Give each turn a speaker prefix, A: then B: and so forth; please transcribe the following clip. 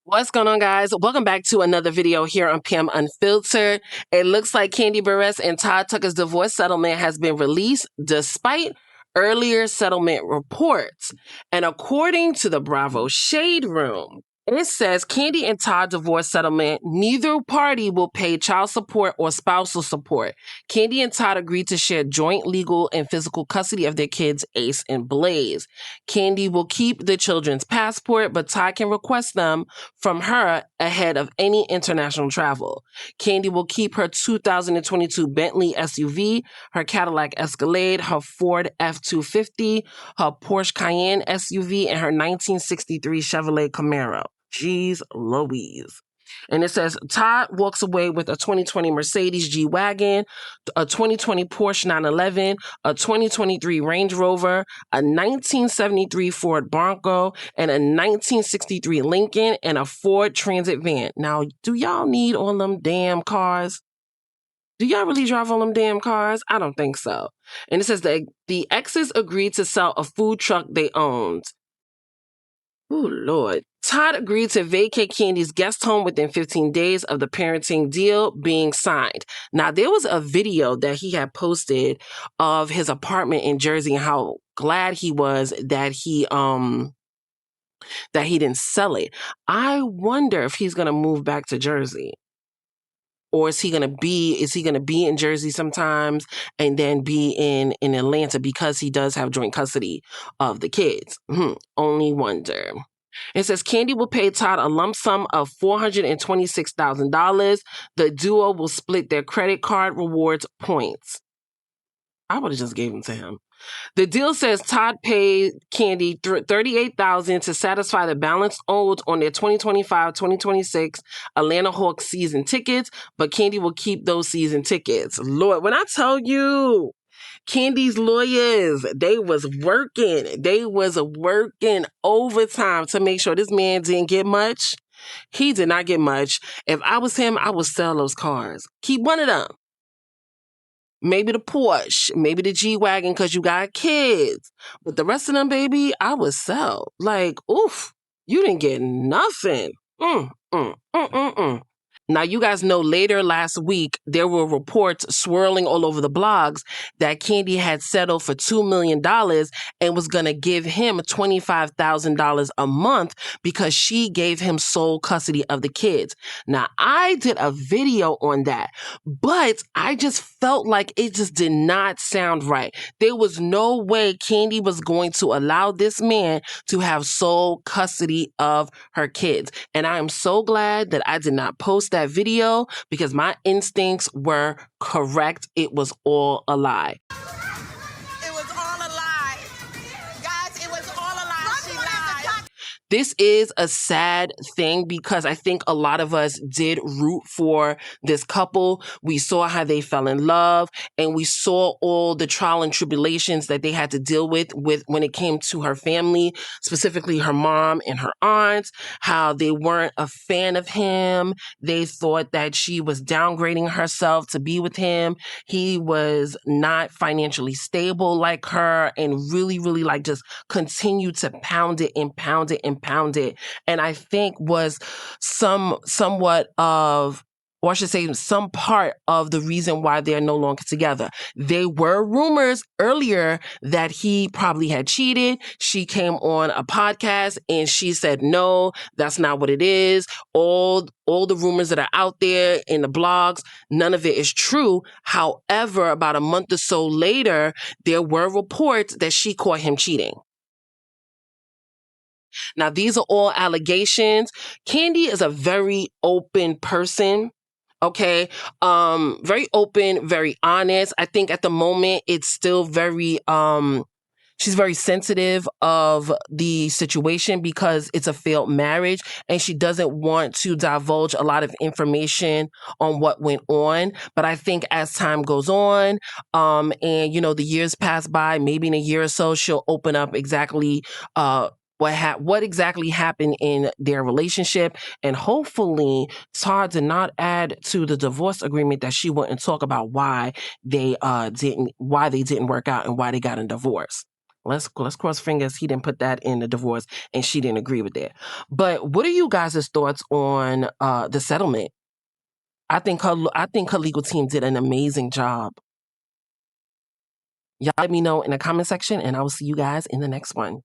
A: What's going on, guys? Welcome back to another video here on PM Unfiltered. It looks like Kandi Burruss and Todd Tucker's divorce settlement has been released despite earlier settlement reports. And according to the Bravo Shade Room, it says Kandi and Todd divorce settlement, neither party will pay child support or spousal support. Kandi and Todd agreed to share joint legal and physical custody of their kids, Ace and Blaze. Kandi will keep the children's passport, but Todd can request them from her ahead of any international travel. Kandi will keep her 2022 Bentley SUV, her Cadillac Escalade, her Ford F-250, her Porsche Cayenne SUV, and her 1963 Chevrolet Camaro. Jeez Louise. And it says Todd walks away with a 2020 Mercedes G-Wagon, a 2020 Porsche 911, a 2023 Range Rover, a 1973 Ford Bronco, and a 1963 Lincoln, and a Ford Transit van. Now, do y'all need all them damn cars? Do y'all really drive all them damn cars? I don't think so. And it says that the exes agreed to sell a food truck they owned. Oh, Lord. Todd agreed to vacate Kandi's guest home within 15 days of the parenting deal being signed. Now, there was a video that he had posted of his apartment in Jersey and how glad he was that he didn't sell it. I wonder if he's going to move back to Jersey. Or is he gonna be in Jersey sometimes and then be in Atlanta because he does have joint custody of the kids? Only wonder. It says Kandi will pay Todd a lump sum of $426,000. The duo will split their credit card rewards points. I would have just gave them to him. The deal says Todd paid Kandi $38,000 to satisfy the balance owed on their 2025-2026 Atlanta Hawks season tickets, but Kandi will keep those season tickets. Lord, when I tell you, Kandi's lawyers, they was working overtime to make sure this man didn't get much. He did not get much. If I was him, I would sell those cars. Keep one of them. Maybe the Porsche, maybe the G-Wagon because you got kids. But the rest of them, baby, I would sell. Like, oof, you didn't get nothing. Now, you guys know later last week, there were reports swirling all over the blogs that Kandi had settled for $2 million and was going to give him $25,000 a month because she gave him sole custody of the kids. Now, I did a video on that, but I just felt like it just did not sound right. There was no way Kandi was going to allow this man to have sole custody of her kids. And I am so glad that I did not post that video because my instincts were correct. It was all a lie.
B: It was all a lie. Guys, it was all a lie. She lied.
A: This is a sad thing because I think a lot of us did root for this couple. We saw how they fell in love and we saw all the trial and tribulations that they had to deal with when it came to her family, specifically her mom and her aunts, how they weren't a fan of him. They thought that she was downgrading herself to be with him. He was not financially stable like her and really, really like just continued to pound it and pound it and pound it. And I think was somewhat of, or I should say some part of the reason why they're no longer together. There were rumors earlier that he probably had cheated. She came on a podcast and she said, no, that's not what it is. All the rumors that are out there in the blogs, none of it is true. However, about a month or so later, there were reports that she caught him cheating. Now, these are all allegations. Kandi is a very open person. Okay. Very open, very honest. I think at the moment it's still very, she's very sensitive of the situation because it's a failed marriage and she doesn't want to divulge a lot of information on what went on. But I think as time goes on, and the years pass by, maybe in a year or so, she'll open up exactly, what exactly happened in their relationship. And hopefully Todd did not add to the divorce agreement that she wouldn't talk about why they didn't work out and why they got a divorce. Let's cross fingers he didn't put that in the divorce and she didn't agree with that. But what are you guys' thoughts on the settlement? I think her legal team did an amazing job. Y'all let me know in the comment section, and I will see you guys in the next one.